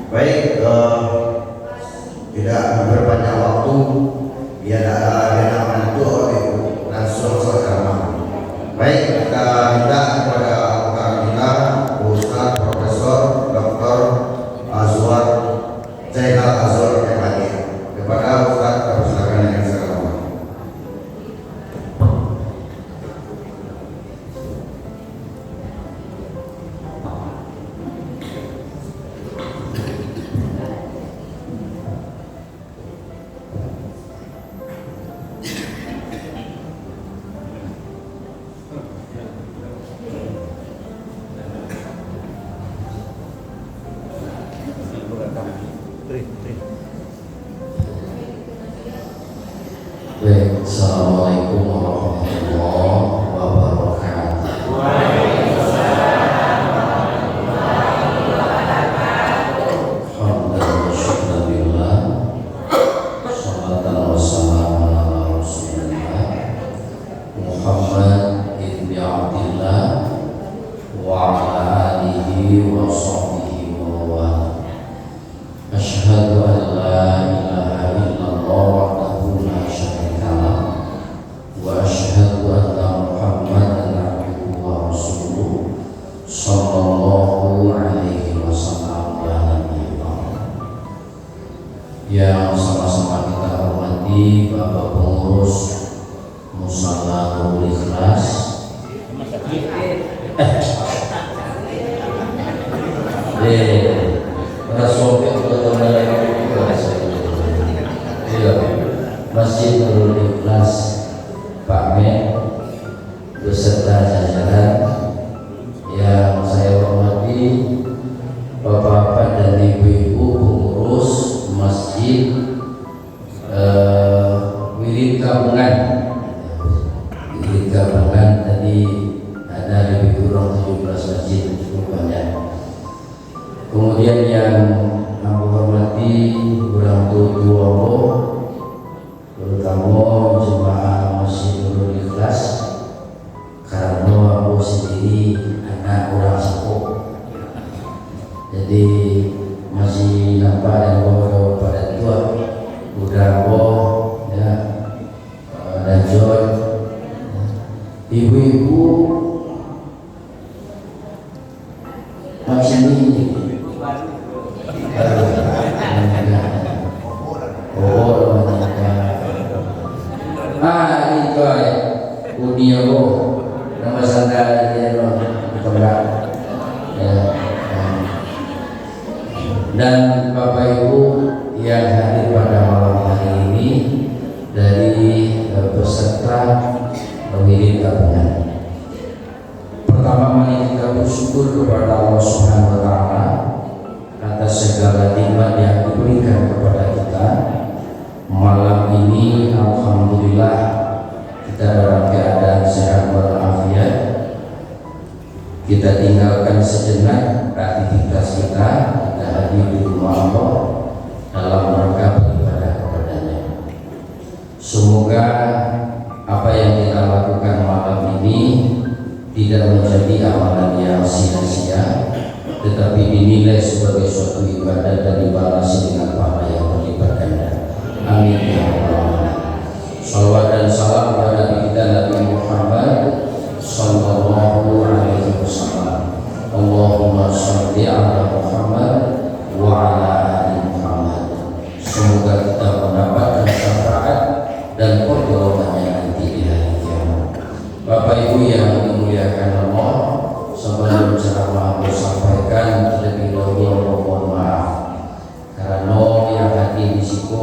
Baik, tidak berpanjang waktu, biar ada menentu langsung saja. Baik, kita minta kepada rekan kita, Ustaz Profesor Dr. Azwar Zainal Azwar yang hadir. Kepada Ustaz, persilakan yang saya hormati. Baik, Assalamualaikum warahmatullahi wabarakatuh. Alhamdulillah wa syukurillah, salatan wa salamun ala rasulillah Muhammad ibn Abdillah wa ala alihi wa sahbihi wa wala. Asyhadu an la ilaha illallah wahdahu la syarika lah wa asyhadu anna Muhammadan abduhu wa rasuluh sallallahu alaihi wasallam wa nabiyina. Yang sama-sama kita hormati Bapak Pengurus Musala Nurul Ikhlas. Masjid Nurul Ikhlas Pak Men beserta jajaran yang saya hormati, Bapak-bapak dan Ibu-ibu pengurus Masjid Wirid Gabungan. Wirid Gabungan tadi ada lebih kurang 17 masjid, cukup banyak. Kemudian yang aku hormati orang tua, terutama jemaah Masjid Nurul Ikhlas, karena aku sendiri anak orang sepuh, jadi masih nampak dan bawa pada tua, udah ya, dan John, ibu-ibu masih ini. Dunia nama sandal dia kembang dan Bapak Ibu yang hadir pada malam hari ini dari peserta Wirid Gabungan. Pertama, mari kita bersyukur kepada Allah Subhanahu wa Ta'ala atas segala nikmat yang diberikan kepada kita. Malam ini alhamdulillah kita dalam keadaan sehat walafiat. Kita tinggalkan sejenak aktivitas kita hadir di rumah Allah dalam rangka beribadah kepadanya. Semoga apa yang kita lakukan malam ini tidak menjadi amalan yang sia-sia, tetapi dinilai sebagai suatu ibadah dan dibalas dengan pahala yang berlipat ganda. Amin ya rabbal alamin. Salawat dan salam kepada kita Nabi Muhammad sallallahu alaihi wasallam. Allahumma shalli ala Muhammad wa ala ali Muhammad. Semoga kita mendapatkan syafaat dan pertolongannya nanti di hari kiamat. Bapak Ibu yang dimuliakan Allah, sebelum ceramah aku sampaikan terlebih dahulu mohon maaf karena yang hadir di situ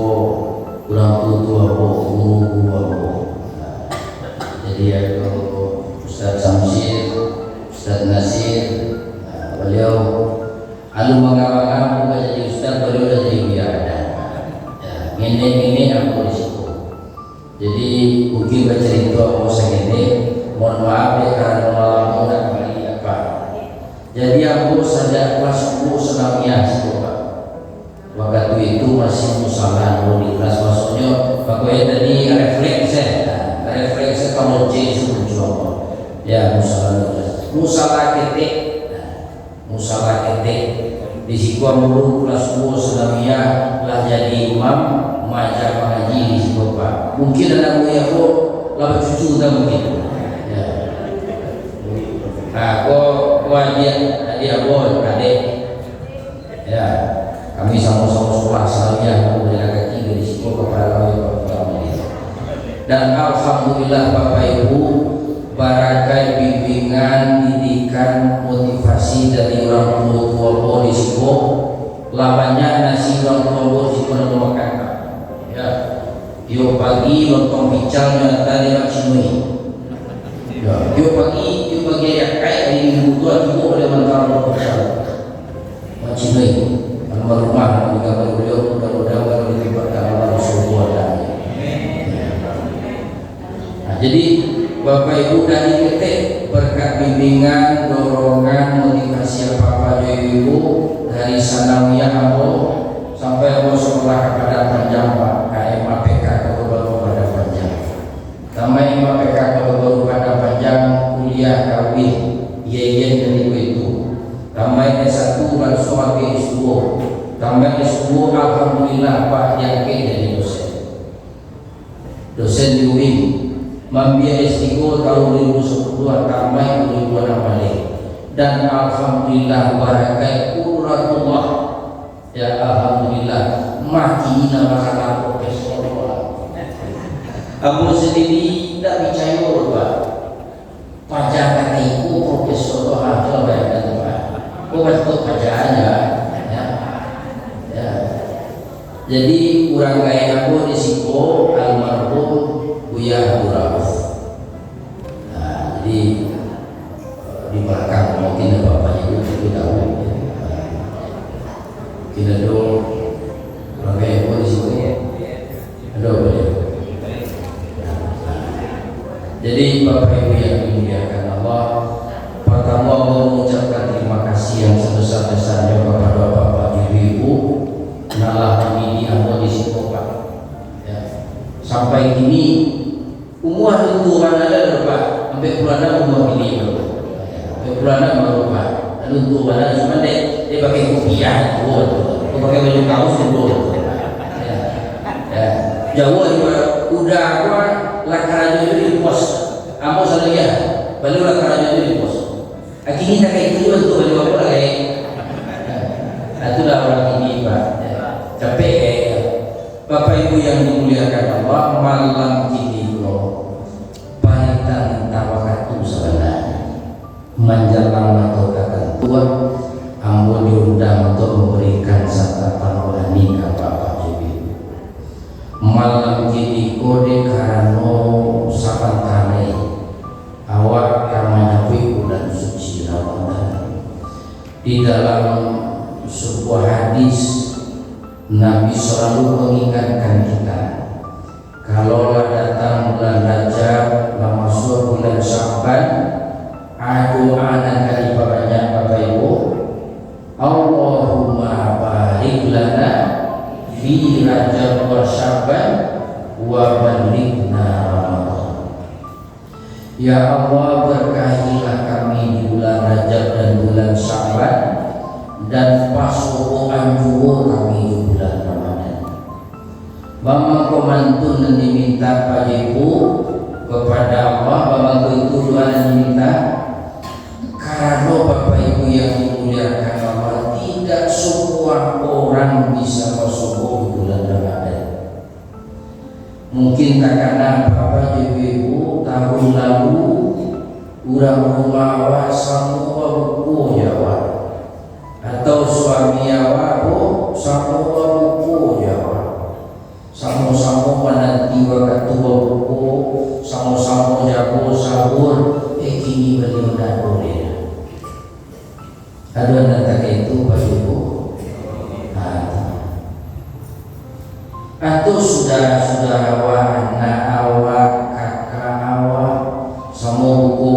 kurang tua guru maaf ya karena malam dan kali apa. Jadi aku saja kelas 10 senamnya Pak. Waktu itu masih musalah di kelas maksudnya pokoknya tadi refleks kalau C itu mencoba ya musalah ketik di siku mulu kelas 10 senamnya lah jadi imam maja mengaji di siku Pak. Mungkin ada mulia kok lah cucu kita mungkin ya. Nah kok dia boy adek ya. Kami sama-sama sekolah saya kemudian ketiga di situ kepada kami. Dan alhamdulillah Bapak Ibu, barakai bimbingan, didikan, motivasi dari orang tua di situ. Lawannya nasi orang tua di situ dan makan. Ya, yo pagi lontong picalnya tadi macamnya. Ya, yo pagi ya kayak di minggu tua itu boleh mentang pical macamnya. Rumah juga beliau mudah-mudahan kalau dilibatkan Allah Rasulullah. Nah, jadi Bapak Ibu dari ketik berkat bimbingan, dorongan, motivasi apa Ibu dari sanawiyah Abo sampai Abo sekolah kepada panjang Pak KMAPK baru pada panjang. Tamai MAPK baru pada panjang kuliah kawin yeyen dan itu. Tamai S1 langsung ke S2. Tambah S2 alhamdulillah Pak yang jadi dosen di UIN membiayai S3 tahun 2010 tambah 2016 dan alhamdulillah barakai quratullah ya alhamdulillah mati nama kata profesor Abu sendiri tidak percaya Pak pajak katiku profesor ada banyak Pak waktu pajaknya jadi kurang gaya aku di situ almarhum Buya Abdul Rauf. Nah, jadi di belakang mungkin bapaknya itu tahu. Kita dulu kurang gaya aku di situ. Ada boleh. Jadi Bapak Ibu yang dimuliakan Allah, pertama mau mengucapkan terima kasih yang sebesar-besarnya kepada Bapak Ibu nalah ini aku di situ Pak. Ya. Sampai kini umur itu ada Pak. Sampai bulan umur ini sampai bulan baru Pak. Lalu untuk mana cuma dia pakai kopiah itu pakai baju kaos itu. Ya. Jauh udah apa lakarajo di pos. Amo salah ya. Baru lakarajo di pos. Akhirnya kayak itu untuk baju apa lagi? Itulah orang ini Pak. Capek Bapak Ibu yang dimuliakan Allah, malam ini panitan tawakatu sebenarnya menjelang atau kata tua ambo diundang untuk memberikan santapan rohani kepada Bapak Ibu. Malam ini kode karano sapantane awak kamanya bulan suci Ramadan. Di dalam sebuah hadis Nabi selalu mengingatkan kita kalau datang bulan Rajab, masuk bulan Sya'ban, doa kali banyak Bapak Ibu. Allahumma barik lana fi Rajab wa Sya'ban wa balighna Ramadan. Ya Allah, berkahilah kami di bulan Rajab dan bulan Sya'ban dan pasukan juga kami di bulan Ramadan. Bama komantun dan diminta Pak Ibu kepada Allah, bama itu doa dan diminta karena Bapak Ibu yang dimuliakan Allah, tidak semua orang bisa masuk di bulan Ramadan. Mungkin tak karena Bapak Ibu tahun lalu urang rumah awak semua buku Jawa atau suami awak semua buku Jawa, sama-sama menanti waktu buku, sama-sama jago sahur, kini beliau dah boleh. Ada nata itu Pak Ibu, atau saudara-saudara awak, anak awak, kakak awak, sama buku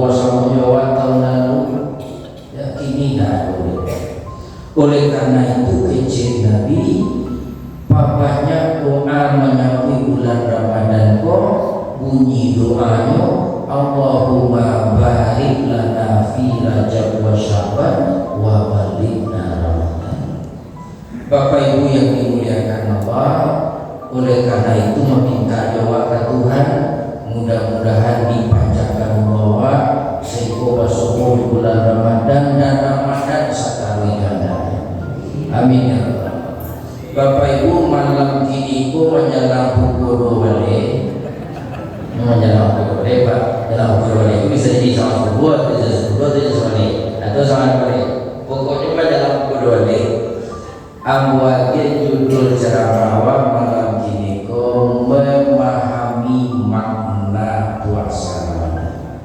Oleh karena itu kecil Nabi papanya doa menyambut bulan Ramadan kok bunyi doanya Allahumma barik lana fi Rajab wa Syaban wa balighna Ramadan. Bapak Ibu yang dimuliakan Allah, oleh karena itu meminta doa ke Tuhan mudah-mudahan dipanjangkan bahwa sehingga masuk bulan Ramadan dan Ramadan sekali ganda. Amin ya Allah. Bapak Ibu malam kini ku menjelang pukul 2 menjelang pukul 2 Pak, menjelang pukul 2 itu bisa jadi sama pukul 2, bisa sama atau sama pokoknya menjelang pukul 2. Ambuakin judul ceramah malam kini ku memahami makna puasa Ramadan.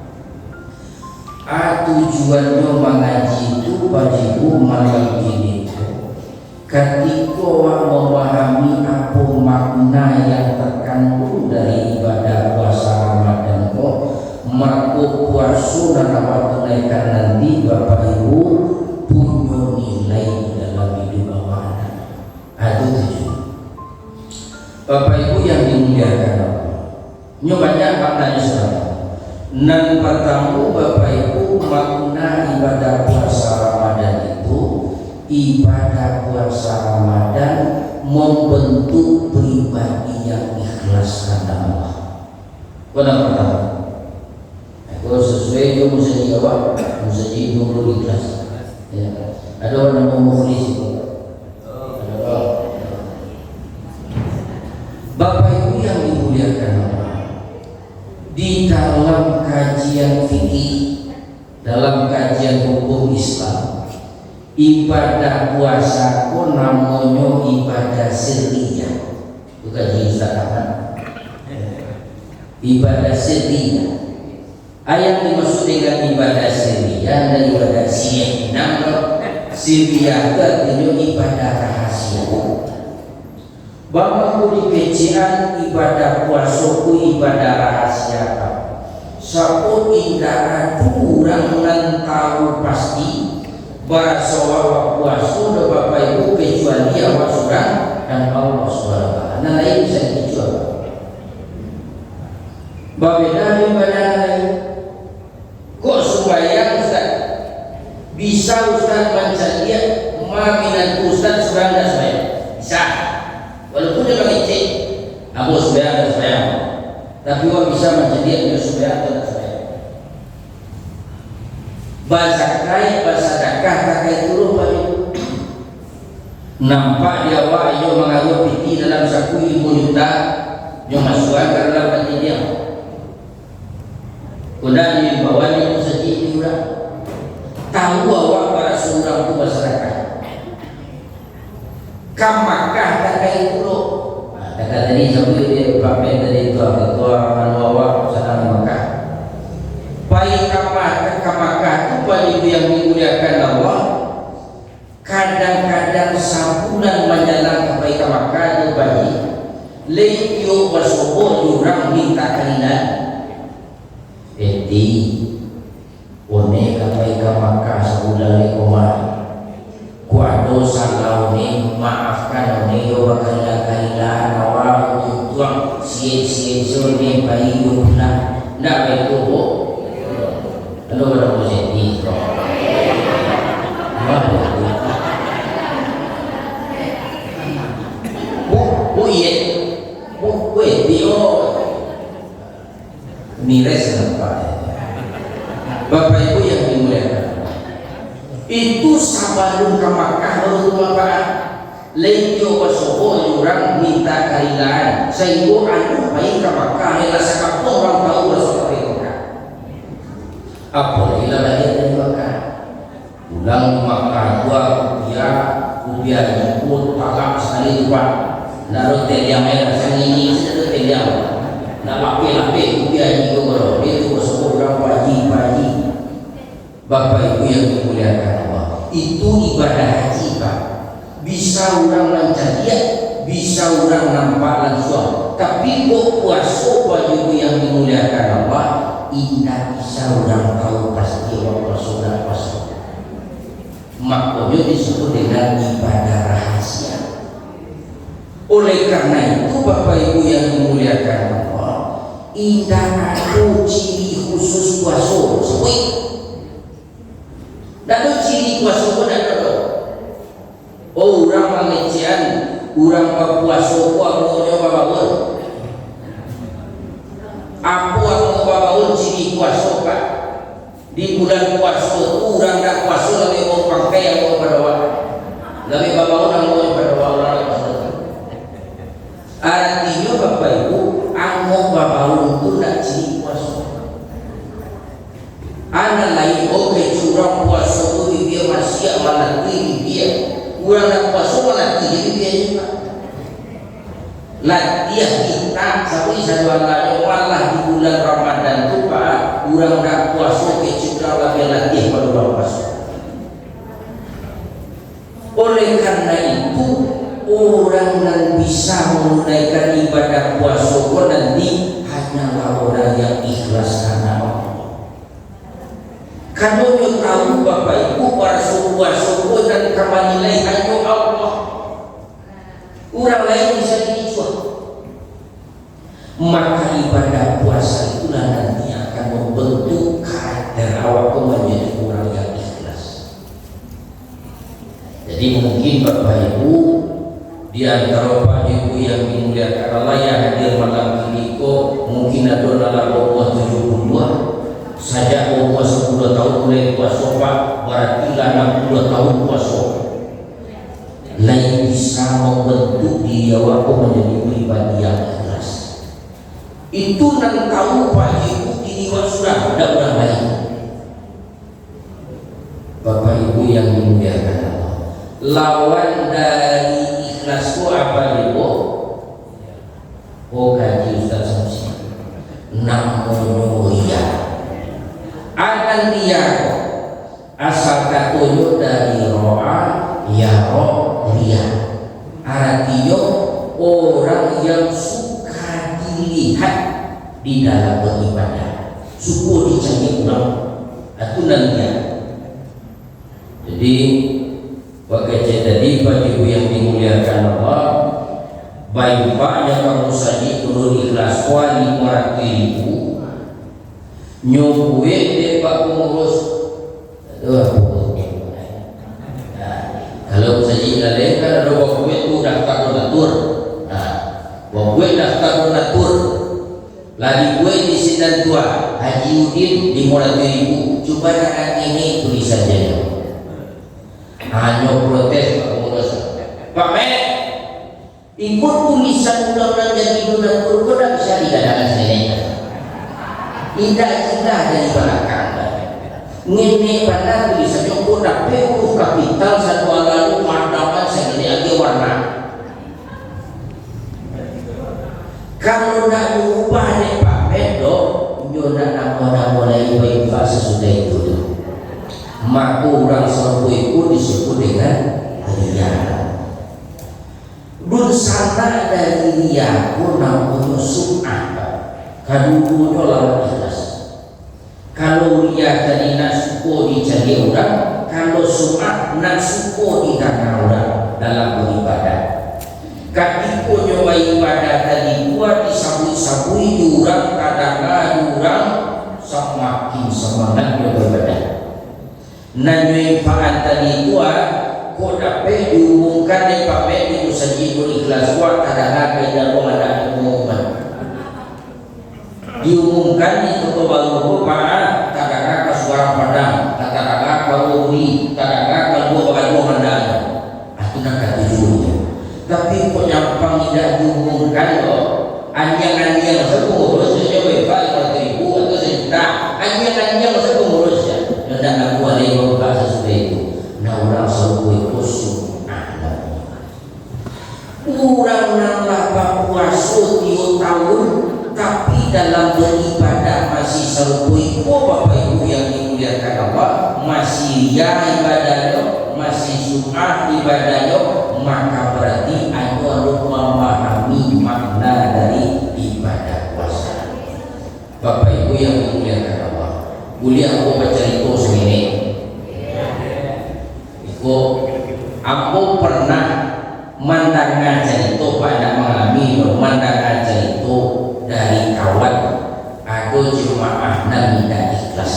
Tujuannya mengaji itu bagiku malam kini ketika memahami apa makna yang terkandung dari ibadah puasa Ramadan kok maka puasa dan apa tunaikan nanti Bapak Ibu punya nilai dalam hidup Bapak. Itu tujuan Bapak Ibu yang dimuliakan Allah. Ini banyak maknanya saudara. Nan pertama Bapak Ibu makna ibadah puasa Ramadan itu, ibadah puasa Ramadan membentuk pribadi yang ikhlas karena Allah. Benar pertama. Kalau sesuai itu mesti jawab, mesti dulu ikhlas. Ya. Ada orang yang mukhlis itu. Bapak Ibu yang dimuliakan Allah, di dalam kajian fikih, dalam kajian hukum Islam, ibadah puasa ko namanya ibadah sirriyah. Bukan diusahakan. Ibadah sirriyah. Ayat dimaksud dengan ibadah sirriyah dan ibadah siyah. Sirriyah itu artinya ibadah rahasia. Bahwa di kecian ibadah puasa ku ibadah rahasia. Sapo indah adu orang nan tahu pasti bahwa puasa dan Bapak Ibu kecuali awak surah dan Allah SWT. Nah lain bisa dijual. Berbeda ibadah lain. Kok sembahyang Ustaz? Bisa Ustaz mencari minat Ustaz surah dan sembahyang? Bisa. Walaupun dia mengecek, aku sembahyang dan sembahyang. Tapi orang bisa mencari dia sembahyang dan sembahyang. Bahasa dakah takai turun Pak Ibu. Nampak dia awak yang mengaruh piti dalam saku 5 juta yang masukkan ke dalam hati dia. Kemudian di bawahnya itu sedih juga. Tahu awak para seorang itu bahasa dakah. Kamakah takai turun. Kata tadi sampai dia pamer tadi itu ketua awak sana Makkah. Baik kamakah itu bagi yang dimuliakan Allah. Kadang-kadang sabulan menjalan ke Makkah itu bagi leyo bersobo jurang minta kalian. Eti one ke Makkah sabulan lekomah. Kuado salau ni maafkan ni yo bakal-kalian awak tuang si ni bayi yo pula ndak betul kok. Kalau orang positif kok. Iya, dia nilai selempat. Bapak Ibu yang dimuliakan, itu sabalun ke Makkah baru Bapak lejo bersobo orang minta kailan sehingga anu baik ke Makkah yang rasa kapung orang tahu bersobo ke Makkah. Apalagi lahir dari Makkah, pulang ke Makkah kubiar jemput talak sekali Pak. Naruh teliang merah sang ini sudah teliang. Nak lapik kubiar juga bro. Dia tu bersobo orang pagi. Bapak Ibu yang dimuliakan Allah, itu ibadah haji Pak. Bisa orang mencari, bisa orang nampak langsung. Tapi kok puasa bagi yang dimuliakan Allah, tidak bisa orang tahu pasti waktu sudah puasa. Makanya disebut dengan dimuliakan Allah, indah ada ciri khusus puasa sesuai. Tak ada ciri puasa pun tak ada. Oh, orang Malaysian, orang berpuasa pun amanya bawa. Apa yang bawa ciri puasa Pak? Di bulan puasa tu orang tak puasa lebih mau pakai yang mau berdoa, lebih bawa orang mau berdoa orang puasa. Artinya Bapak Ibu, angok bawa tu nak ciri puasa. Anak lain okey curang puasa tu dia masih malati dia. Orang nak puasa malati dia juga. Latihan kita sampai satu Allah malah di bulan Ramadan tu Pak, orang nak puasa ke curang lagi latih pada puasa. Oleh karena itu orang yang bisa menunaikan ibadah puasa pun nanti hanyalah orang yang ikhlas karena Allah. Kalau you tahu Bapak Ibu para suku-suku dan kamanilai hanya Allah, orang lain bisa dijual. Maka ibadah puasa itulah nanti akan membentuk karakter awak menjadi orang yang ikhlas. Jadi mungkin Bapak Ibu di antara Bapak Ibu yang dimuliakan Allah yang hadir malam ini kok mungkin ada dalam umur 72 saja, umur 10 tahun mulai puasa Pak, berarti 60 tahun puasa. Lain bisa membentuk diri awak menjadi pribadi yang ikhlas. Itu nak tahu Pak Ibu diri awak sudah ada orang lain. Bapak Ibu yang dimuliakan Allah, lawan dari ikhlas itu apa Ibu? Oh kaji Ustaz Samsi, namanya ria. Akan dia asal katunya dari ro'a ya ria. Artinya orang yang suka dilihat di dalam beribadah, suka dicari orang, itu nanti. Jadi pakai tadi Pak Ibu yang dimuliakan Allah, baik Paknya kamu saja turun ikhlas wali murakiribu nyubuin deh Pak pengurus. Kalau saja ilalah kan ada waktu itu daftar donatur. Waktu daftar donatur lagi gue di Sidan Tua Haji Udin di Murakiribu, coba nak ini tulisannya. Hanya protes Pak pengurus. Pak Mek, ikut tulisan undang-undang jadi donatur kok tak bisa dikatakan saya. Indah-indah dari belakang. Ngene pada tulisannya kok dapat huruf kapital satu lalu warna segini lagi warna. Kalau nak mengubah nih Pak Medo, nyoda nama mulai baik sesudah itu. Maka orang selalu itu disebut dengan ria. Dun sana dari ria pun namanya sum'ah. Kadunya lawan ikhlas. Kalau ria dari nasuko dicari orang, kalau sum'ah nasuko dikatakan orang dalam beribadah. Katiko nyoba ibadah tadi buat disabui-sabui diurang kadang-kadang diurang semakin semangat beribadah. Nanyoy faat tadi kok dapat diumumkan di pakai di musajidul ikhlas kuat kadang-kadang dalam ada pengumuman. Diumumkan di toko baru Pak, kadang-kadang ke suara padang, kadang-kadang ke uri, kadang-kadang ke dua bagai mandang. Itu nak tujuannya. Tapi kok nyampang tidak diumumkan loh. Anjang-anjang sepengurusnya WFA 5.000 atau sejuta. Anjang-anjang sepengurusnya. Dan aku ada yang berbahasa seperti itu. Nah orang selalu itu sum'ah. Orang nambah puasa 3 tahun, tapi dalam beribadah masih serupui. Oh Bapak Ibu yang dimuliakan Allah, masih ria ibadahnya, masih sum'ah ibadahnya, maka berarti aku harus memahami makna dari ibadah puasa. Bapak Ibu yang dimuliakan Allah, boleh aku baca itu segini. Aku pernah mandang ngajar itu pada mengalami mandang ngajar itu jemaah nan tidak ikhlas.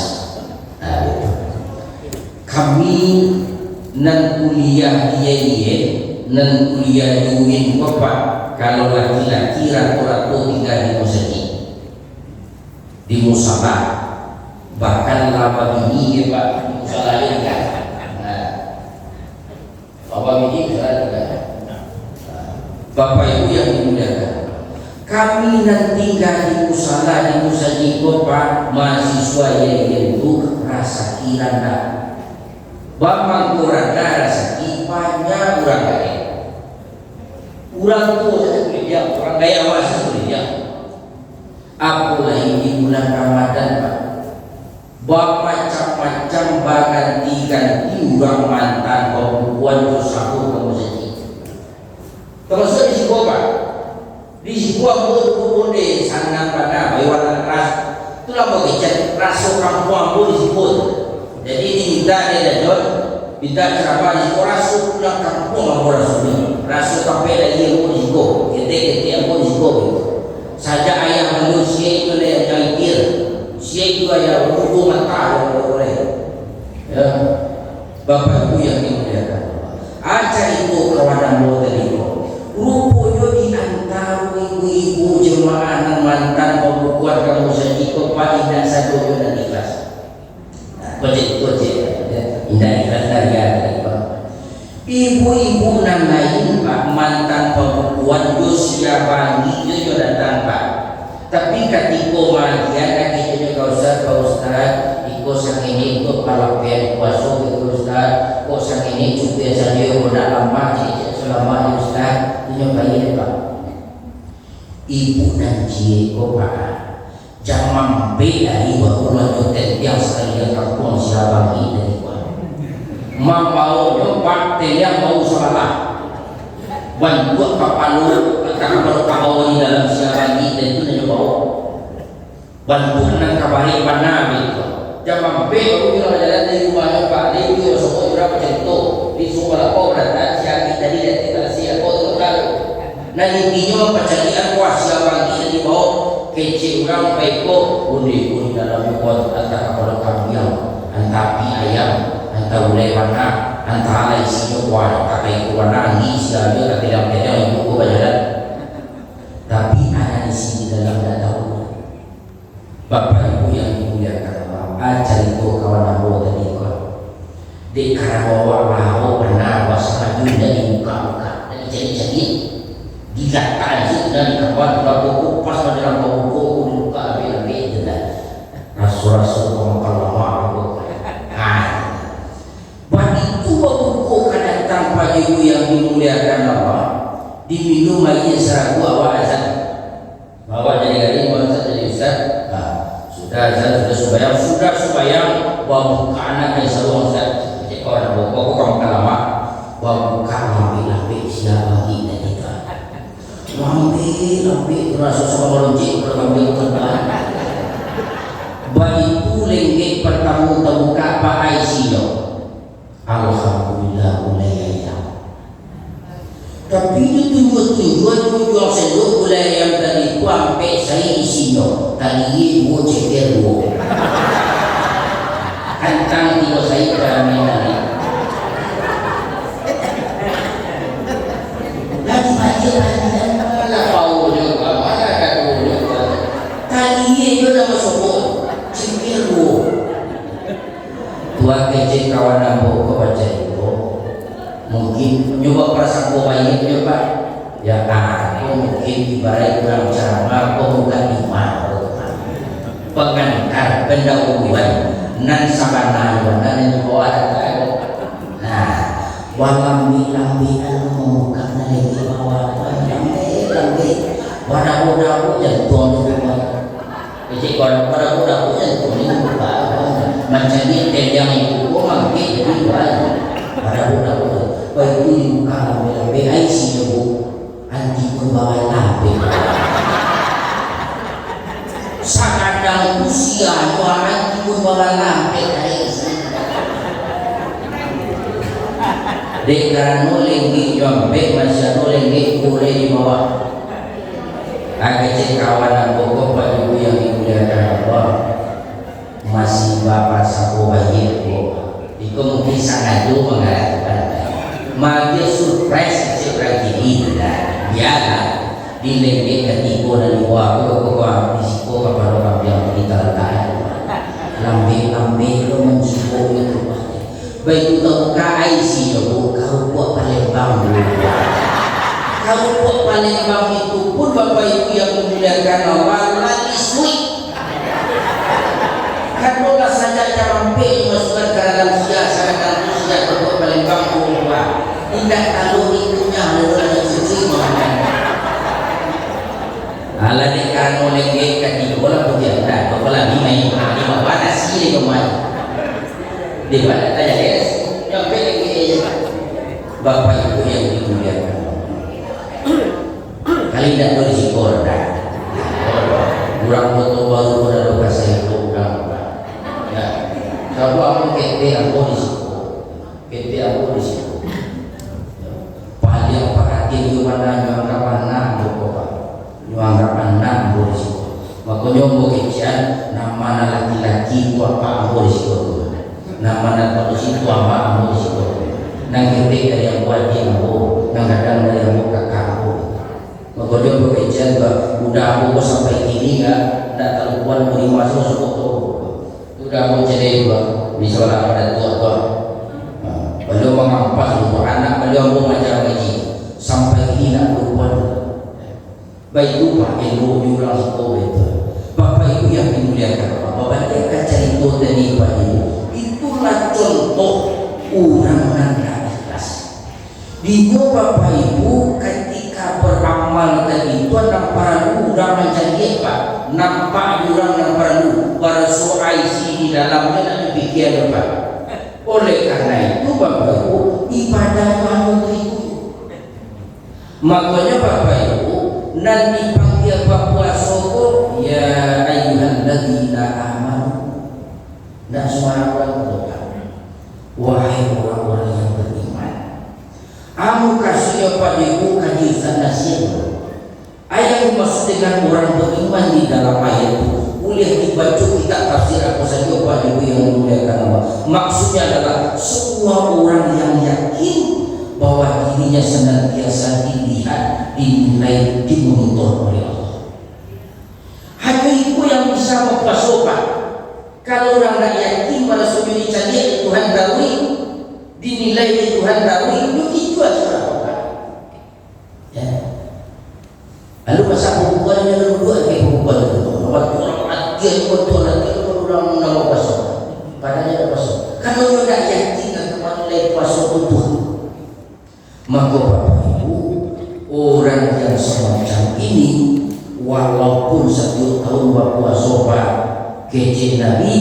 Nah, itu. Kami nan kuliah dia nan kuliah duit bapak kalau laki-laki ratu-ratu tinggal di masjid di musala bahkan lama ini ya pak di musala ini kan bapak ini kan bapak ibu yang dimuliakan kami nan tinggal di musala di masjid bapak mahasiswa yang itu rasa kirana bambang kurang rasa banyak orang kaya orang tua saja kuliah orang kaya masih kuliah apalagi di bulan Ramadan pak macam-macam ganti orang mantan perempuan itu sahur ke masjid termasuk di Siko pak di Siko aku di sana pada bayuan keras itulah bagi raso kampung di Siko jadi diminta dia dajon kita ceramah di rasul pulang kampung orang rasul rasul sampai lagi yang risiko kita yang risiko saja ayah manusia itu yang jangkir sia itu ayah hukum mata oleh ya bapak ibu yang dimuliakan aja itu kawan mau tadi rupanya di antara ibu-ibu jemaah mantan pembukuan kamu saja kepada dan satu dan ikhlas kocek indah ikhlas dari ibu-ibu nan lain pak mantan pembukuan usia bangi itu datang pak tapi ketika bagian kita juga usah pak ustad ikut sang ini ikut palapian kuasa ikut ustad kok sang ini cukup saja udah lama jadi selama ini ustad nyobain pak ibu dan ciko pak jangan dari baru lanjutin yang sekali kampung siapa ini dari mau nyoba yang mau salah bantu kapalu kalau kau di dalam siaran itu nyoba bantu nang kabari pana gitu jangan baru bilang jalan dari rumah pak dia itu semua berapa cerita di semua kau berada siapa tadi dan kita siapa kau tahu nah intinya percayaan kuasa bagi di bawah kecil orang baiko undi dalam buat antara kalau kami yang antapi ayam antara mulai warna antara isinya warna kata itu warna angin siapa tidak beda yang itu bajaran tapi ada di sini dalam data bapak ibu yang dimuliakan Allah ajar itu kawan aku tadi kau di karabawa lau warna wasana juga di muka-muka dan jadi dikatakan itu dan kawan buku pas dalam buku dibuka lebih rasul-rasul kalau mau itu buku kadang tanpa ibu yang dimuliakan Allah diminum aja seragu awal azan bawa jadi hari bahasa jadi ustaz sudah azan sudah sembahyang bawa buka anak dari sarung ustaz jadi orang bawa kamu kalama bawa buka lambi siapa kita kita lambi rasa sama melonjik lambi terbang bayi itu lenggek pertama terbuka apa ICU alhamdulillah mulai ayam tapi itu tujuan sendok mulai ayam tadi ku sampai saya isinya tadi mau ceker kantang tiba saya kami lagi mana tahu juga mana tahu juga tadi itu nama sebut ceker tua kecil kawan aku kebaca itu mungkin nyoba perasaan kau baik nyoba ya aku mungkin ibarat dalam cara aku bukan iman pengantar pendahuluan nan sabana nan itu ada nah walam lambi membuka lagi bawah lambi wadah yang tuan rumah jadi kalau wadah yang tuan rumah macam ni yang itu orang kita di pada budak-budak baik itu dibuka lebih IC bu anti pembawa lambe sakadang usia dua anti pembawa lambe Dekara nolenggi jombe masih nolenggi boleh dibawa agak cek kawan dan pokok Pak Ibu yang dimuliakan Allah di sana tu mengatakan magia surprise seorang ini lah biarlah dilengket ketipu dan dibawa ke disiko kepada orang yang berita-berita lambe lo menjiko itu baik itu KIC lo kau buat Palembang dulu kau buat Palembang itu pun Bapak Ibu yang memuliakan Allah lagi sweet kadolah saja carampe masukkan ke dalam siasat dan usia buat Palembang dulu tidak kalau itunya adalah yang suci ala dekan oleh mereka di bola putih ada kepala main di bawah nasi di kemana di mana tanya des yang pilih Bapak Ibu yang dimuliakan kali tidak berisiko dah kurang foto baru pada lokasi saya kurang ya kalau aku kete aku di situ paling perhatian di mana nyuanggap anak boleh sih, makanya mau kecian nama laki-laki tua pak boleh sih, nama anak polisi tua pak boleh sih, nang kita dari yang buat dia mau, nang kadang dari yang mau kakak mau, makanya mau kecian udah mau sampai kini nggak terlalu kuat mau dimasuk sekolah, udah mau jadi misalnya pada tua, beliau mengampas untuk anak beliau mau macam lagi sampai kini nggak berubah. Baik itu Pak Endo diulang itu Bapak Ibu yang dimuliakan Bapak mereka cari itu dari Pak Ibu itulah contoh orang yang ikhlas Dino Bapak Ibu ketika beramal tadi itu nampak orang mencari Pak nampak orang yang perlu bersuaisi di dalamnya dan dipikir Pak oleh karena itu Bapak Ibu ibadah manusia itu makanya Bapak Ibu nanti panggil Papua Soko ya ayyuhalladzina amanu dan semua orang berdoa wahai orang-orang yang beriman amu kasih pada ibu kajian nasihat ayat maksud dengan orang beriman di dalam ayat itu boleh dibaca kita tafsir apa saja pada ibu yang memuliakan Allah maksudnya adalah semua orang yang yakin bahwa dirinya senantiasa dilihat, dinilai, dimonitor oleh Allah. Hanya itu yang bisa mempersopan. Kalau orang tidak yakin pada sujud cari Tuhan dawi, dinilai Tuhan dawi, itu aja orang. Ya. Lalu masa perempuan yang berdua kayak perempuan itu, waktu orang mati, betul nanti orang nama pasok, padanya ada pasok. Kalau orang tidak yakin akan menilai pasok Tuhan. Maka Bapak Ibu orang yang semacam ini walaupun 1 tahun berpuasa kece Nabi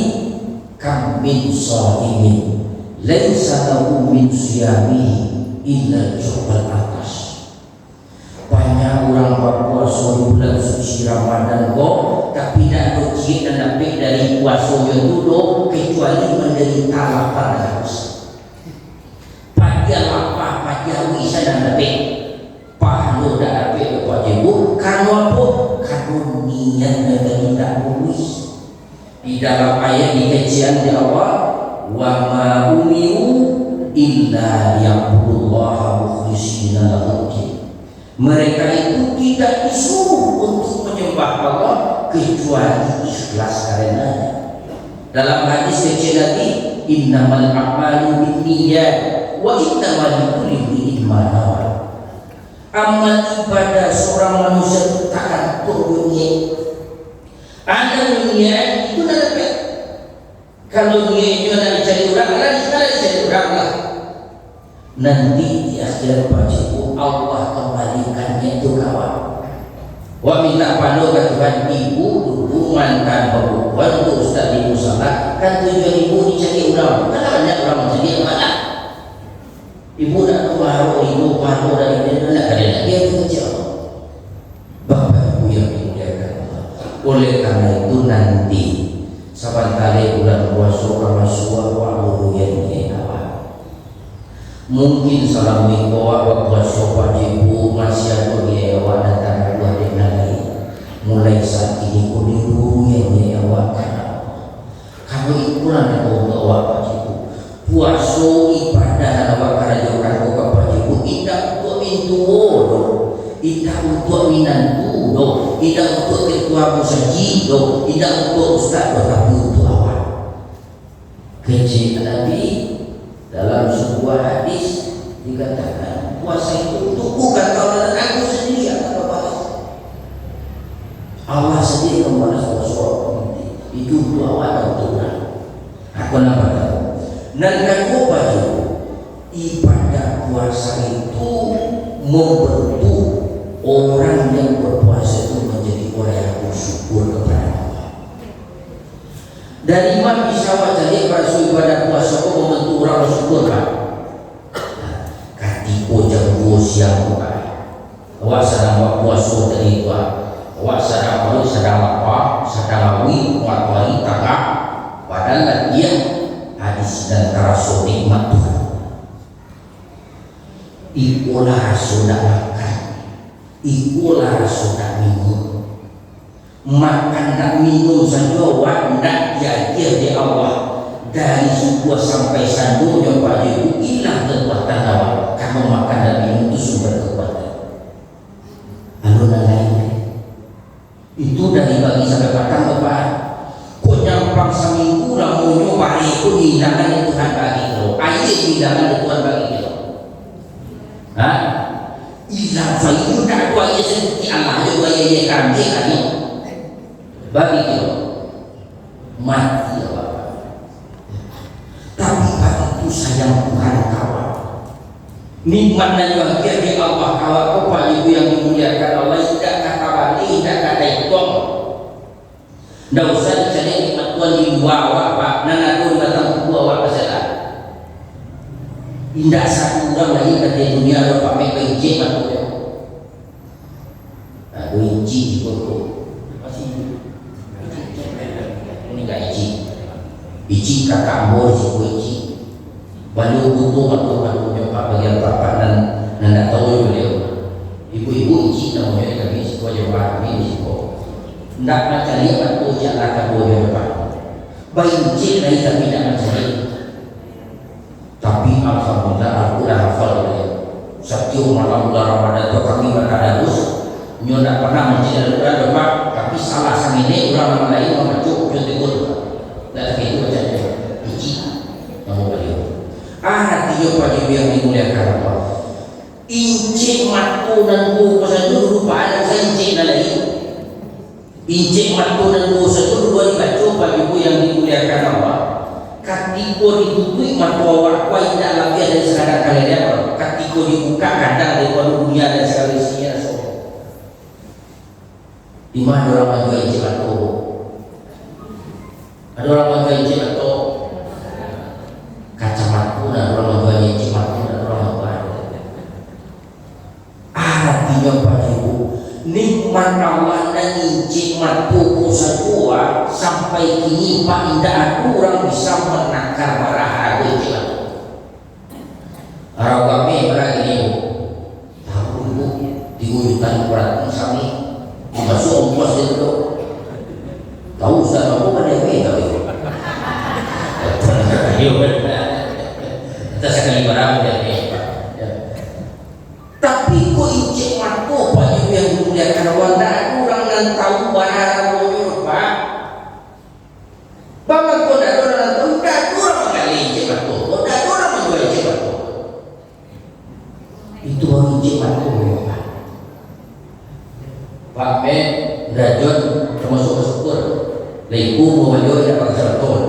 kam min sha'imin laisa lahu min siyamihi illa jubal atas banyak orang berpuasa di bulan suci Ramadan kok tapi tidak berjihad dan dapat dari puasa yang dulu kecuali menderita lapar dan haus dia lapar pada wisa dan lebih pahala dan lebih kepada ibu karena apa? Karena niat dan tidak umis di dalam ayat di kajian di awal wa ma umiru illa ya'budullaha mukhlishina lahu mereka itu tidak disuruh untuk menyembah Allah kecuali ikhlas karenanya dalam hadis kajian tadi innamal a'malu binniyat wa innamal likulli imrin ma nawa. Amal ibadah seorang manusia itu takkan turunnya. Ada niat itu dah dapat. Kalau niatnya nak dicari orang, ada dicari orang lah. Nanti di akhir wajib Allah kembalikannya itu kawan. Wa minta panu ke Tuhan ibu hubungan tanpa hubungan untuk ustaz ibu salah kan tujuan ibu dicari orang. Kan banyak orang mencari mana? Ibu nak keluar, ibu keluar dari dia nak ada lagi yang kecil. Bapak Ibu yang dimuliakan Allah. Oleh karena itu nanti saban kali bulan puasa Ramadhan wa yang awal. Mungkin salam mingguan puasa wajibu masih ada di awal datang dua hari. Mulai saat ini kudu dulu yang awal. Kalau ikuran itu awal wajibu. puaso ibadah awak karajokan ko kapajibu ida untuk mintuodo, ida untuk minantudo, ida untuk ketua musajido, ida untuk ustaz tapi untuk awak. Kecil Nabi dalam sebuah hadis dikatakan puasa itu untuk bukan kaulah dan aku sendiri akan membalas. Allah sendiri membalas puasa itu untuk awak dan untuk aku nampak tahu. Dan aku baju ibadah puasa itu membentuk orang yang berpuasa itu menjadi orang yang bersyukur kepada Allah. Dari Imam Isyawa jadi pada ibadah puasa itu membentuk orang bersyukur kan? Katipo jam 2 siang bukan. Awak sedang buat puasa dari itu. Awak sedang apa? Sedang awi, wali tangga. Padahal dia hadis dan terasa nikmat Tuhan. Ikulah sudah makan, ikulah sudah minum. Makan dan minum saja wadah jadi di Allah dari sebuah sampai sandu yang pada itu hilang kekuatan awak. Kamu makan dan minum itu sumber kekuatan. Lalu lain itu dari pagi sampai petang Bapak. Kok nyampang seminggu lah mau nyoba itu hidangan Tuhan bagi lo. Air hidangan Tuhan bagi lo. Hah? Hilang saya tak ada air seperti Allah juga ya kami kami bagi lo mati ya Bapak. Tapi pada itu sayang Tuhan kawan. Nikmat dan bahagia di Allah kawan kepada ibu yang dimuliakan Allah tidak kata balik tidak kata ikong. Tidak usah dicari nikmat Tuhan di bawah Pak. Nana pun datang ke bawah kesalahan. Tidak satu orang lagi kata dunia ada Pak Mek benci maksudnya. Nah, benci di kota. Masih ini nggak benci. Benci kakak bor si benci. Banyak butuh waktu Pak bagian bapak dan tidak tahu beliau. Ibu-ibu benci namanya kami sebuah jawab kami di sekolah. Tidak macam ni waktu jalan kedua Pak. Benci dari kami tidak mencari. Tapi alhamdulillah aku dah hafal dia. Setiap malam bulan Ramadan tu kami bertadarus. Nyo tidak pernah mencari Al-Quran Pak. Tapi salah sang ini orang lain membaca contoh dan itu macam ni. Benci nama beliau. Hati yo pada yang dimuliakan Allah. Incik matu dan bu pasal dulu lupa ada saya incik dah lagi. Incik matu dan bu satu dua dibaca pada ibu yang dimuliakan Allah. Ketika ditutui mata awak kau tidak lagi ada sekadar kalian apa. Ketika dibuka kadang dari dunia dan segala isinya semua. Di mana orang menjual incik matu? Ada orang menjual incik matu. Kacamata dan orang menjual incik matu dan orang menjual. Artinya pada ibu nikmat Allah dan nikmat pokok sajua sampai kini Pak tidak ada orang bisa menakar marah harga itu. Arah kami berlagi ni tahu ibu di hutan berat kami masuk ongkos dia tu tahu Ustaz aku pada ini tahu itu. Kita sekali barang dari tapi kok incik matu Pak yang dimuliakan Allah tak ada orang yang tahu barang bonyol Pak. Bapak kau tak ada orang tahu tak ada orang mengali incik matu. Kau tak ada orang menjual incik matu. Itu baru incik matu Pak. Pak Mek Rajon termasuk bersyukur. Leiku membawa dia dapat serton.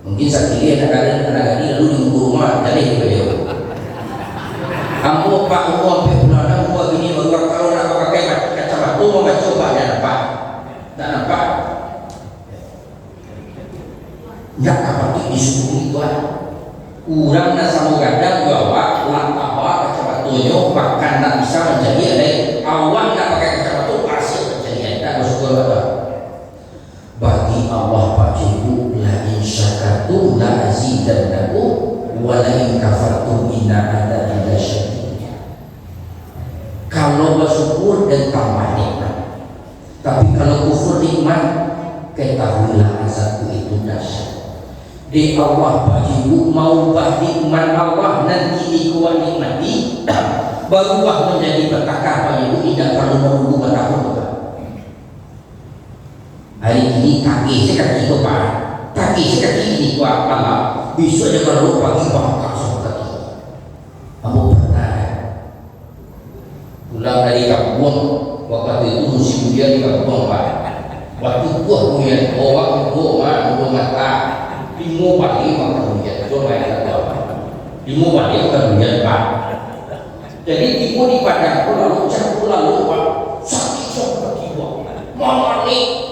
Mungkin sakit anak kali lalu di rumah jadi beliau. Kamu Pak umum pembulan umum ini baru kalau nak pakai kacamata mau coba tak nampak. Jak apa tu disuruh itu Urang nak sama gadang bawa lantawa kacamatanyo bahkan tak bisa menjadi ada awak nak pakai kacamata hasil menjadi ada bersyukur apa. Bagi Allah Pak Cikgu la in syakartum la azidannakum wa la in kafartum inna adabi lasyadid. Kalau bersyukur dan tambah nikmat. Tapi kalau kufur nikmat, ketahuilah azabku itu dahsyat. di Allah bagimu mau nikmat Allah nanti dikuat nikmati berubah menjadi petaka bagimu tidak perlu menunggu bertahun. Hari ini kaki saya kaki itu pak, kaki saya kaki ini kuat Allah bisa aja kalau pagi bangka sama kaki. Kamu pernah pulang dari kampung waktu itu musim hujan di kampung pak, waktu gua hujan, waktu gua mata lima pagi makan hujan, coba yang tahu. Lima pagi makan hujan pak. Jadi ibu di padang lalu campur lalu pak sakit kaki gua, mama nih.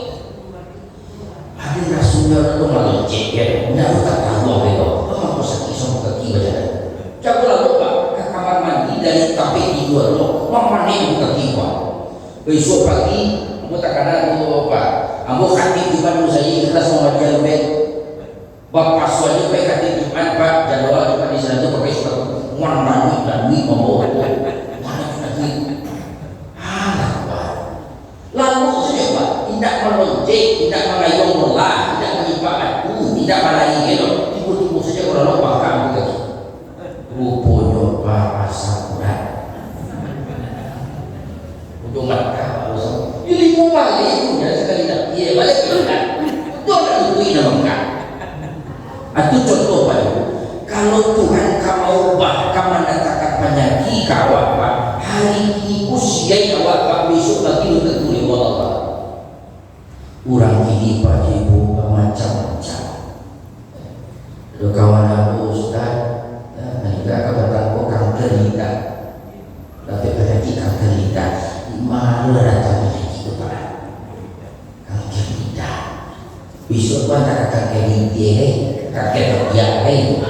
Ada rasulnya itu malah cek ya, nggak tak tahu apa itu. Mama sakit kaki baca. Campur lalu pak ke kamar mandi dari kafe tidur lo, mama nih kaki gua. Besok pagi, aku tak ada tu pak. Aku kaki di mana saya ikhlas mau baca bed. Bapak suami baik hati Jumat pak jadwal Jumat di sana tu pakai sepatu warna dan wi mau mana lagi anak pak lalu saja pak tidak melonjak tidak mengayong bola tidak menimpa aku tidak malahi gitu tiba-tiba saja orang lupa kamu lagi rupanya pak asal berat udah mereka harus ini mau balik ya sekali dah iya balik kan itu ada duit nama kan. Itu contoh Pak, kalau Tuhan kamu ubah kamu mendatangkan penyakit kawat Pak, hari ini usia kawat Pak besok lagi lu tertulis Allah. Orang ini Pak Ibu macam-macam. Kalau kawan aku Ustaz, kita kata aku kanker lidah, tapi penyakit kanker lidah, malu datang penyakit itu Pak, kanker lidah. Besok Pak tak kanker lidah. Kakek kerja itu,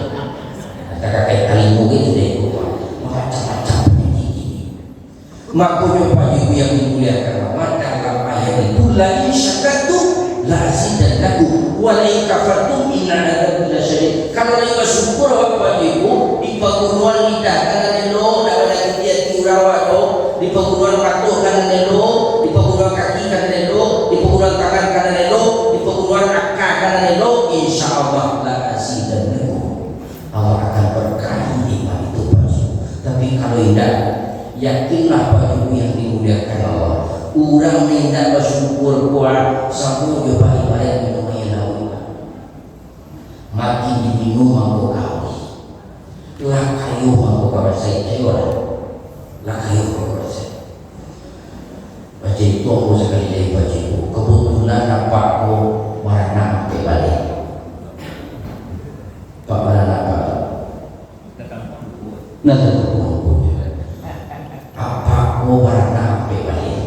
kakek kalimu gitu deh, macam-macam penyakit ini. Makanya Pak Ibu yang dimuliakan Allah dalam ayat itu la syakatu la azidannakum wa la kafartum inna adabi lasyadid. Kalau lagi bersyukur Pak Ibu di penguruan lidah karena lo dah ada dia tiurawa lo di penguruan patuh karena lo di penguruan kaki karena lo di penguruan tangan karena lo di penguruan akal karena lo insyaallah Allah akan berkahi nikmat itu Pak. Tapi kalau tidak, yakinlah Pak Ibu yang dimuliakan Allah. Orang tidak bersyukur kuat, sampai coba ibarat minum air laut. Makin diminum mangkuk kau, lah kayu mangkuk kau saya cewek, lah kayu kau saya. Baca itu aku sekali dari baca itu. Kebetulan apa aku warna sampai balik. Pak Barana apa? Nanti apa aku warna sampai balik?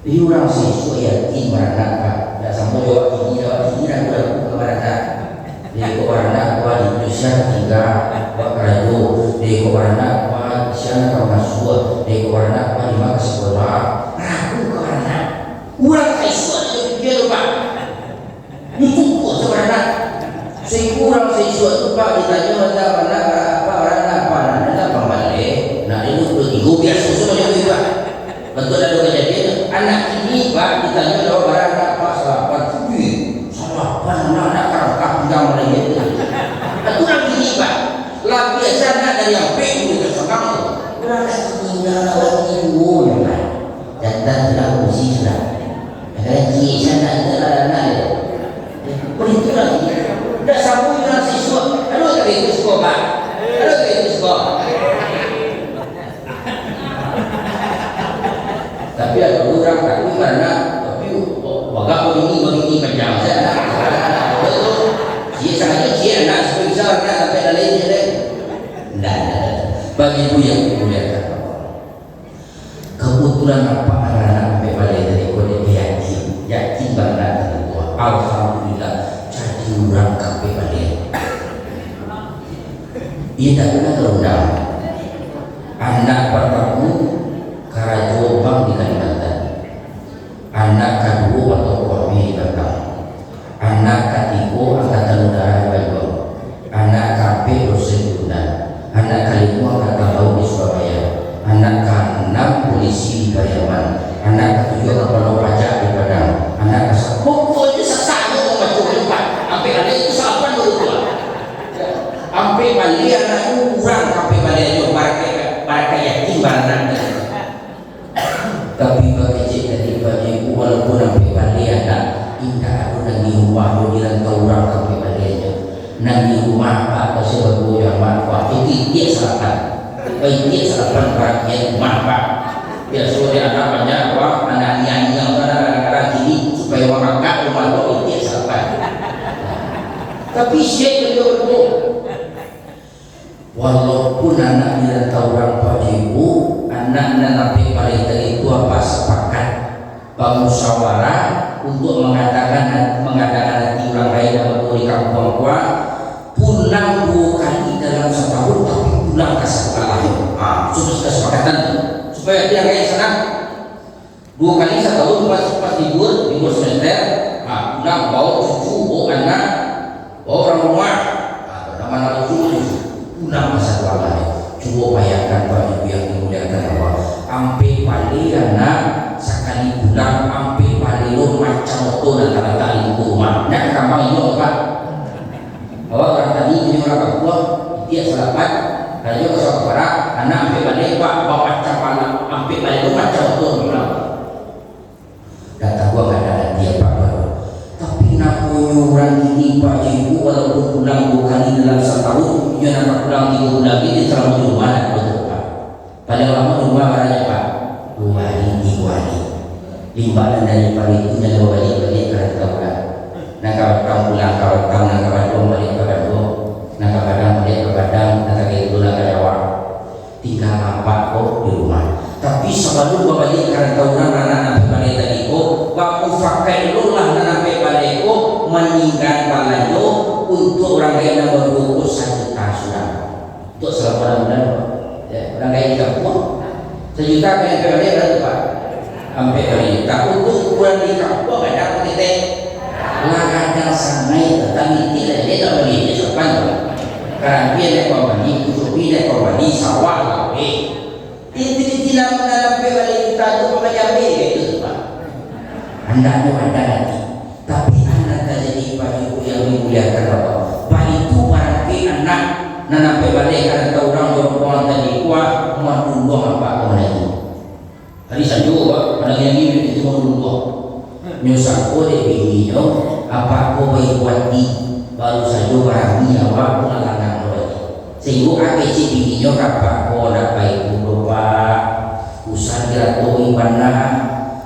Ini orang siswa yakin warna apa? Tidak sama jawab ini dan aku warna. Di warna apa di Indonesia tiga Pak Rajo. Di warna apa di sana kau masuk. Di warna apa di mana sekolah? Aku warna. Orang siswa yang pikir Pak. Itu warna. Saya kurang siswa itu Pak ditanya mana apa ada pembalik. Nah itu udah tiga biasa semua jadi Pak. Betul ada kejadian anak ini Pak ditanya kalau barang apa salapan. Salapan anak kerangkap enggak mulai itu. Itu lagi ini Pak. Lah biasa anak dari yang itu ke kamu. Kurang tinggal lagi dulu ya Pak. Dan tidak musik lah. Ada di sana ada anak. Begitu lagi. Dah sambung dengan siswa. Aduh tak itu sekolah Pak. Aduh tak itu sekolah. Tapi ada orang tak karena tapi begini macam saya. Betul. Dia sangat dia anak sebesar anak sampai lainnya deh. Tidak. Bagi ibu yang dimuliakan Allah. Kebetulan apa anak sampai balik dari kode yakin banget itu. Alhamdulillah. Orang kafe balik. Ia tak pernah terundang. Anak pertama Karajo Bang di Kalimantan. Anak kedua atau Kuami di Batam. Anak ketiga Angkatan Udara di Banyuwangi. Anak kafe dosen Tunan. Anak kelima Angkatan Laut di Surabaya. Anak keenam polisi di Pariaman. Anak ketujuh kepala pajak di Padang. Anak ke-10 pokoknya sesama macam Pak. Sampai ada itu sampai balik anak kurang sampai balik aja baraka yakin barang. Tapi bagi jadi bagi walaupun sampai balik anak indah aku nang di rumah do dirantau orang sampai balik aja. Nang di rumah Pak kasi bago yang manfaat itu dia sarapan. Dia sarapan bagian rumah Pak. Biasa dia anak banyak orang anak yang kadang-kadang gini supaya orang agak rumah do dia sarapan. Tapi saya betul-betul walaupun anak dirantau orang Pak Ibu, anak nanti paling dari itu apa sepakat bermusyawarah untuk mengatakan hati orang lain dalam beri kampung pulang 2 kali dalam setahun tapi pulang ke sekolah sudah kesepakatan supaya dia kayak senang 2 kali setahun pas libur semester pulang bawa cucu bawa anak bawa orang rumah mana cucu pulang ke sekolah. Coba bayangkan Pak Ibu yang dimuliakan Allah ampe pali anak sekali pulang ampe pali lo macam itu rata-rata di rumah nak gampang itu Pak bahwa orang tadi ini orang Papua dia selamat dan juga soal barat anak ampe balik Pak bawa macam mana ampe balik lo macam itu pulang data gua gak ada dia Pak baru tapi nak orang ini Pak Ibu walaupun pulang 2 kali dalam setahun dia nak pulang 3 bulan lagi dia selalu di rumah betul Pak pada lama di rumah barangnya Pak 2 hari 3 hari limbalan dari pagi itu jangan balik ke tempat nak kawan pulang kawan nak kawan dong balik ke Bandung nak kawan balik ke Padang nak kayak itu nak Jawa tinggal apa kok di rumah tapi sebelum balik ke orang anak balik tadi kok baku pakai lu lah anak balik kok meninggalkan lalu untuk orang lain yang berukus 1 juta sudah untuk selama bulan ya, orang lain di kampung 1 juta kayak balik berapa Pak sampai kali tak untuk bulan di kampung ada kita kadang sangai tetapi tidak dia tak beli dia sopan karena dia nak kembali kusubi nak kembali sawah lah ini tidak mendalam balik kita itu mengajar itu Pak anda ada lagi tapi anak jadi Pak Ibu yang dimuliakan Allah Pak itu berarti anak nanampe balik karena tahu orang berpulang tadi kuat mau dulu apa orang itu hari sanju Pak anak yang ini itu mau dulu nyusah ko de biniyo apa ko bayi buat di baru saja barangnya awak pengalangan lagi sehingga ake si biniyo apa ko nak bayi dulu Pak usah diratui mana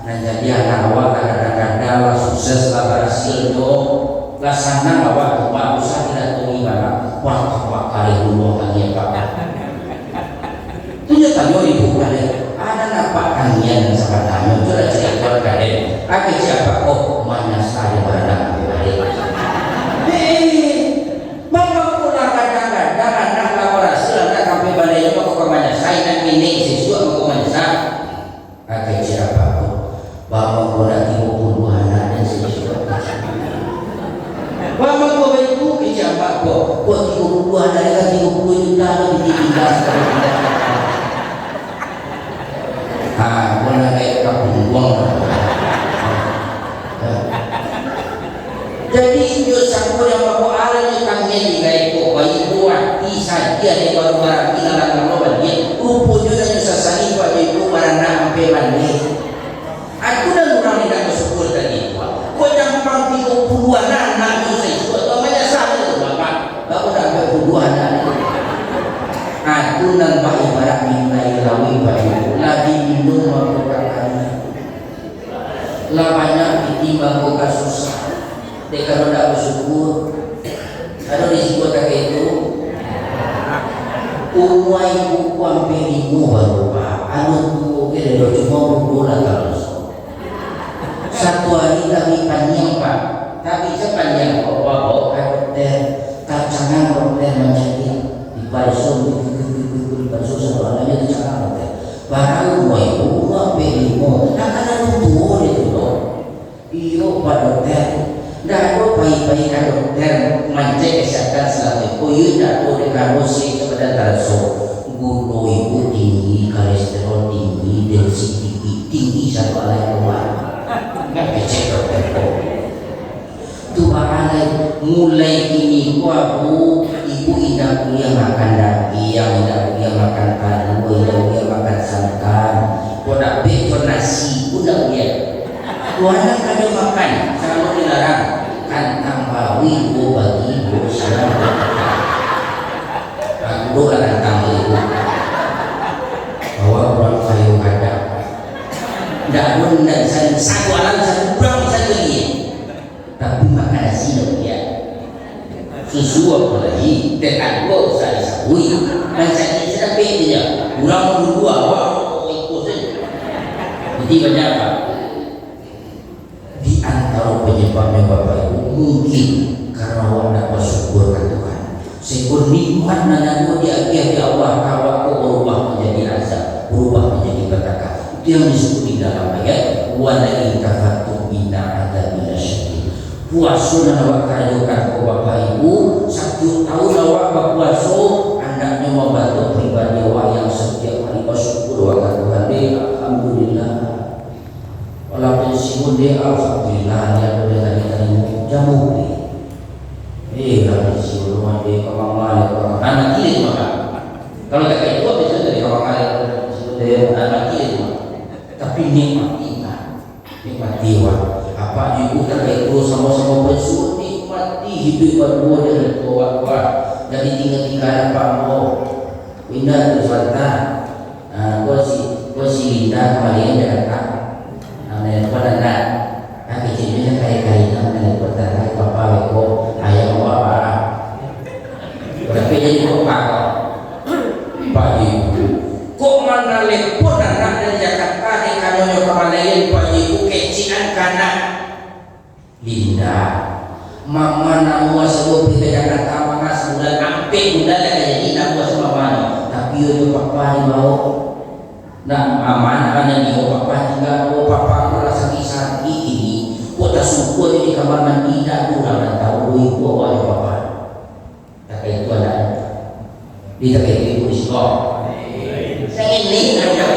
nah jadi anak awak kadang-kadang lah sukses lah berhasil do lah sana awak Pak usah diratui mana wah kali dulu lagi Pak itu tanya ibu kalian ada nampak kalian sama tanya itu lah cerita kalian aku siapa kok mana saya barang mama pulang kadang-kadang anak laborasi anak sampai balik apa kok mana saya nak ini siswa kok mana saya aku siapa kok bapak kok nak 30 anak dan siswa bapak kok itu siapa kok 30 anak dan 30 juta lebih tinggal boleh kayak kampung buang jadi itu sangko yang bawa alanya kangnya di gaiko bayi buat isa dia di baru barang kita nak kalau dia rupu juga nyusah sani Pak Ibu barang nak sampai balik aku dan orang tidak bersyukur tadi kau dampang 30 anak nyusah itu atau banyak sama tu Bapak bapak dah 30 anak aku dan Pak ibarat minta ilawi Pak Ibu lagi minum waktu kakaknya lah banyak ditimbang kau susah dia kalau tidak bersyukur ada risiko kakek itu umai buku sampai 5 baru Pak anu tu kira cuma $20 terus 1 hari kami panjang Pak tapi sepanjang bawa hotel kacangan hotel menjadi di palsu di palsu sebenarnya di cangan hotel barang umai buku sampai 5 akan ada tuh itu loh iyo pada hotel dah aku bayi-bayi kan dokter mancing kesehatan selalu koyu dah aku dengan musik kepada tarso gula ibu tinggi kolesterol tinggi tensi tinggi satu alai keluar nggak becek dokter tu alai mulai ini aku ibu indah tidak dia makan daging, tidak dia makan paru, tidak dia makan santan, tidak betul nasi, tidak dia. Tuhan kada makan, sama dilarang. Kantang bawi ibu bagi ibu salam. Aku doa kantang ibu. Bawa orang kayu kada. Tidak bunda satu alam satu kurang satu dia. Tapi makan nasi dia. Susu apa lagi? Tekan gua usah disabui. Macam ini sudah beda. Ulang dua, wah ikut saja. Jadi banyak apa? Di antara penyebabnya Bapak Ibu mungkin karena awak tidak bersyukur ke Tuhan. Sekor nikmat nanti dia di Allah kawak berubah menjadi azab, berubah menjadi petaka. Itu yang disebut di dalam ayat walain kafartum inna adzabi lasyadid. Puasa dan awak kerajukan ke Bapak Ibu 1 tahun awak berpuasa andaknya membantu pribadi awak yang setiap hari bersyukur kepada Tuhan. Alhamdulillah. Walaupun simun dia alhamdulillah dia boleh tadi jamu kalau simun rumah dia kamar anak kiri maka kalau tak itu bisa dari kamar dia anak kiri tapi nikmat iman nikmat jiwa apa ibu tak itu sama-sama bersyukur nikmati hidup berdua dengan tua jadi tinggal apa mau pindah ke selatan kau si Linda kembali Jakarta yang pada nak, kecilnya kayak yang pertama papa eko ayam apa, tapi jadi apa? Pak Ibu, kok mana lepon anak dari Jakarta di kanonnya kemalayan Pak Ibu kecilan kanak, Linda, mama namu sebelum kita Jakarta maka sebulan ampe udah jadi namu sama mana, tapi yo papa mau. Nah, aman ada di papa tinggal papa merasa sakit ini. Kota syukur di kamar mandi dah kurang tahu ibu oleh papa. Tak itu ada. Di tak itu di sekolah. Saya ini ada.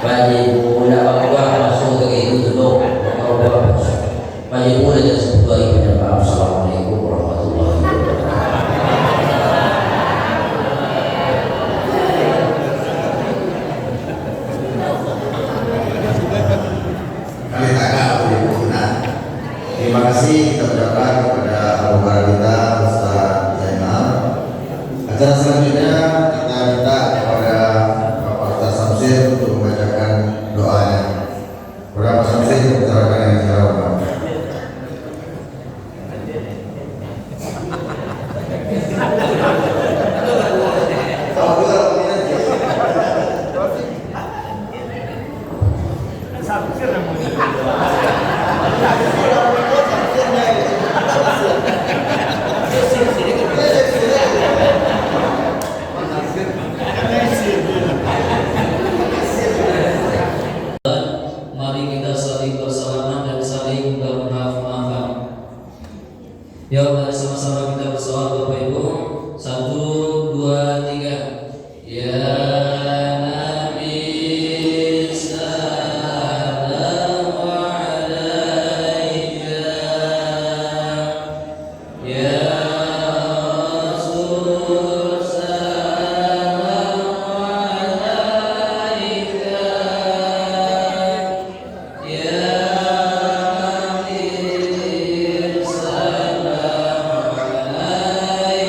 Bagi budak bapak masuk ke itu dulu. Kalau bapak bagi budak yang sebut dari penyebab. Assalamualaikum warahmatullahi wabarakatuh. Terima kasih kita ucapkan kepada pembicara kita Ustaz Zainal. Acara selanjutnya kita minta kepada Bapak Ustaz Samsir untuk membacakan doanya. Bapak Samsir membicarakan yang secara umum. Yuk, mari sama-sama kita bersoal Bapak Ibu. 1, 2, 3. Ya Nabi salam alaika. Ya Rasul salam alaika. Ya Habib salam alaika.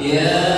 Ya